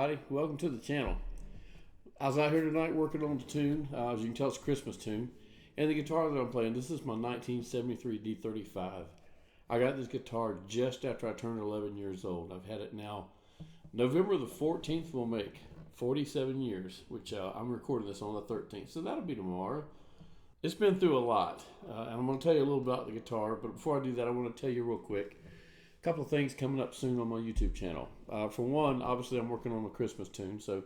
everybody. Welcome to the channel. I was out here tonight working on the tune. As you can tell, it's a Christmas tune. And the guitar that I'm playing, this is my 1973 D-35. I got this guitar just after I turned 11 years old. I've had it now. November the 14th will make 47 years, which I'm recording this on the 13th. So that'll be tomorrow. It's been through a lot. And I'm going to tell you a little about the guitar. But before I do that, I want to tell you real quick. A couple of things coming up soon on my YouTube channel. For one, obviously I'm working on a Christmas tune, so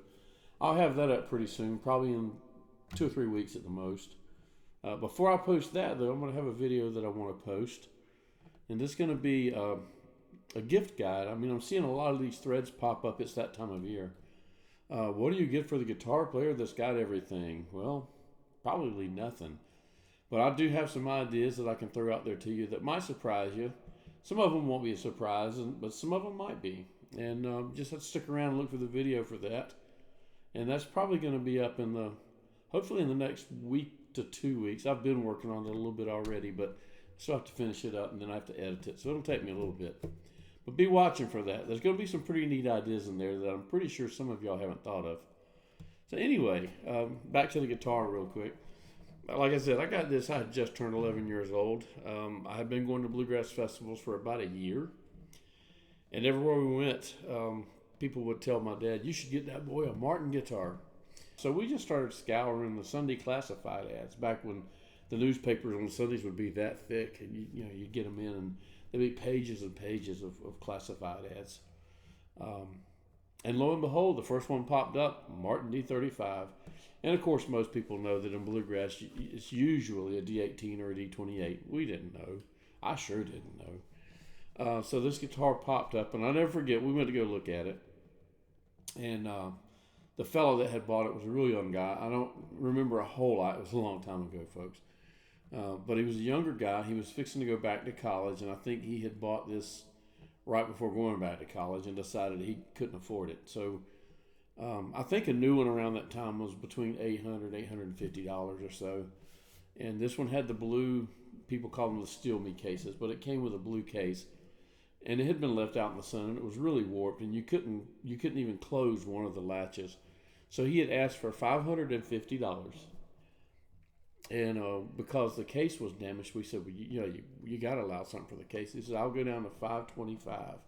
I'll have that up pretty soon, probably in 2 or 3 weeks at the most. Before I post that, though, I'm going to have a video that I want to post, and this is going to be a gift guide. I mean, I'm seeing a lot of these threads pop up. It's that time of year. What do you get for the guitar player that's got everything? Well, probably nothing. But I do have some ideas that I can throw out there to you that might surprise you. Some of them won't be a surprise, but some of them might be. And just have to stick around and look for the video for that. And that's probably going to be up hopefully in the next week to 2 weeks. I've been working on it a little bit already, but I still have to finish it up and then I have to edit it. So it'll take me a little bit. But be watching for that. There's going to be some pretty neat ideas in there that I'm pretty sure some of y'all haven't thought of. So anyway, back to the guitar real quick. Like I said, I got this. I had just turned 11 years old. I had been going to bluegrass festivals for about a year. And everywhere we went, people would tell my dad, you should get that boy a Martin guitar. So we just started scouring the Sunday classified ads back when the newspapers on Sundays would be that thick. And you'd get them in and there'd be pages and pages of classified ads. And lo and behold, the first one popped up, Martin D-35. And of course, most people know that in bluegrass, it's usually a D18 or a D28. We didn't know. I sure didn't know. So this guitar popped up, and I'll never forget, we went to go look at it. And the fellow that had bought it was a real young guy. I don't remember a whole lot. It was a long time ago, folks. But he was a younger guy. He was fixing to go back to college, and I think he had bought this right before going back to college and decided he couldn't afford it. So I think a new one around that time was between $800, $850 or so. And this one had the blue, people call them the Steel Me cases, but it came with a blue case. And it had been left out in the sun, and it was really warped, and you couldn't even close one of the latches. So he had asked for $550. And because the case was damaged, we said, well, you got to allow something for the case. He said, I'll go down to $525.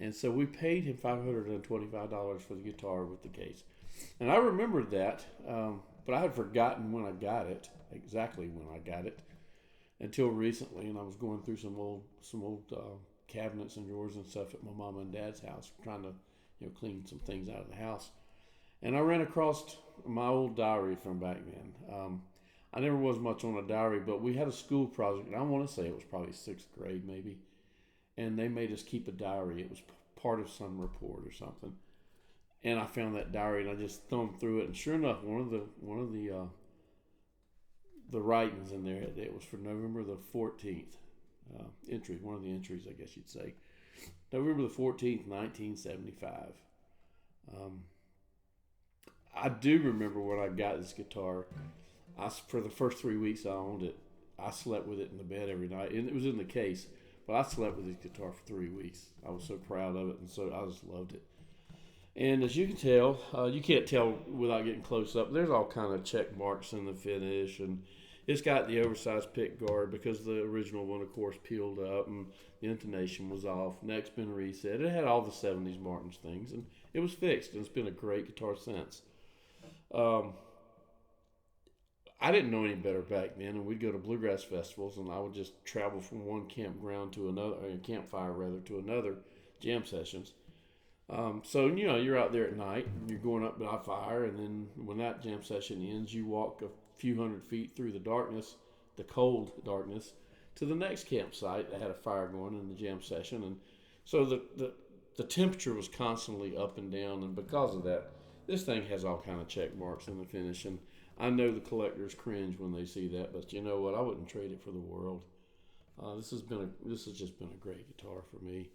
And so we paid him $525 for the guitar with the case. And I remembered that, but I had forgotten when I got it, exactly when I got it, until recently. And I was going through some old cabinets and drawers and stuff at my mom and dad's house, trying to clean some things out of the house. And I ran across my old diary from back then. I never was much on a diary, but we had a school project, and I want to say it was probably 6th grade maybe. And they made us keep a diary. It was part of some report or something. And I found that diary, and I just thumbed through it. And sure enough, one of the writings in there, it was for November the 14th entry. One of the entries, I guess you'd say, November the 14th, 1975. I do remember when I got this guitar. For the first 3 weeks I owned it, I slept with it in the bed every night, and it was in the case. But I slept with this guitar for 3 weeks. I was so proud of it, and so I just loved it. And as you can tell, you can't tell without getting close up. There's all kind of check marks in the finish, and it's got the oversized pick guard because the original one, of course, peeled up, and the intonation was off. Neck's been reset. It had all the 70s Martins things, and it was fixed, and it's been a great guitar since. I didn't know any better back then, and we'd go to bluegrass festivals, and I would just travel from one campground to another, or campfire rather, to another jam sessions. So you're out there at night, and you're going up by fire, and then when that jam session ends, you walk a few hundred feet through the darkness, the cold darkness, to the next campsite that had a fire going in the jam session, and so the temperature was constantly up and down, and because of that, this thing has all kind of check marks in the finish, and I know the collectors cringe when they see that, but you know what? I wouldn't trade it for the world. This has just been a great guitar for me.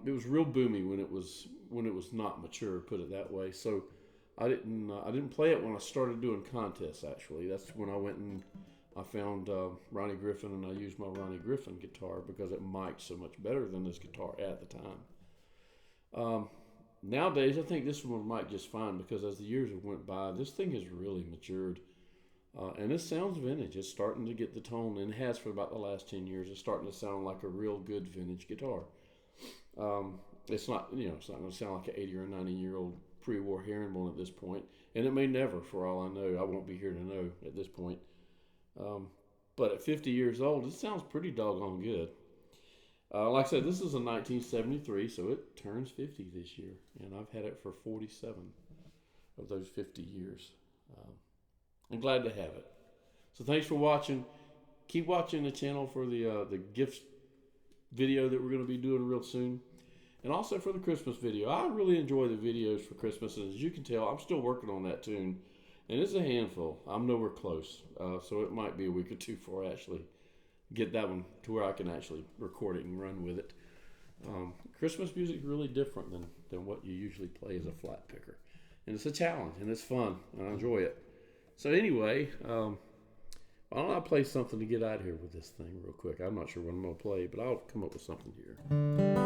It was real boomy when it was not mature, put it that way. So I didn't play it when I started doing contests. Actually, that's when I went and I found Ronnie Griffin, and I used my Ronnie Griffin guitar because it mic'd so much better than this guitar at the time. Nowadays, I think this one might just fine because as the years have went by, this thing has really matured. And it sounds vintage. It's starting to get the tone, and it has for about the last 10 years. It's starting to sound like a real good vintage guitar. It's not, it's not going to sound like an 80 or 90-year-old pre-war herringbone at this point, and it may never, for all I know. I won't be here to know at this point. But at 50 years old, it sounds pretty doggone good. Like I said, this is a 1973, so it turns 50 this year, and I've had it for 47 of those 50 years. I'm glad to have it. So thanks for watching. Keep watching the channel for the gifts video that we're going to be doing real soon, and also for the Christmas video. I really enjoy the videos for Christmas, and as you can tell, I'm still working on that tune, and it's a handful. I'm nowhere close, so it might be a week or two before I actually get that one to where I can actually record it and run with it. Christmas music is really different than what you usually play as a flat picker, and it's a challenge, and it's fun, and I enjoy it. So anyway, why don't I play something to get out of here with this thing real quick? I'm not sure what I'm going to play, but I'll come up with something here.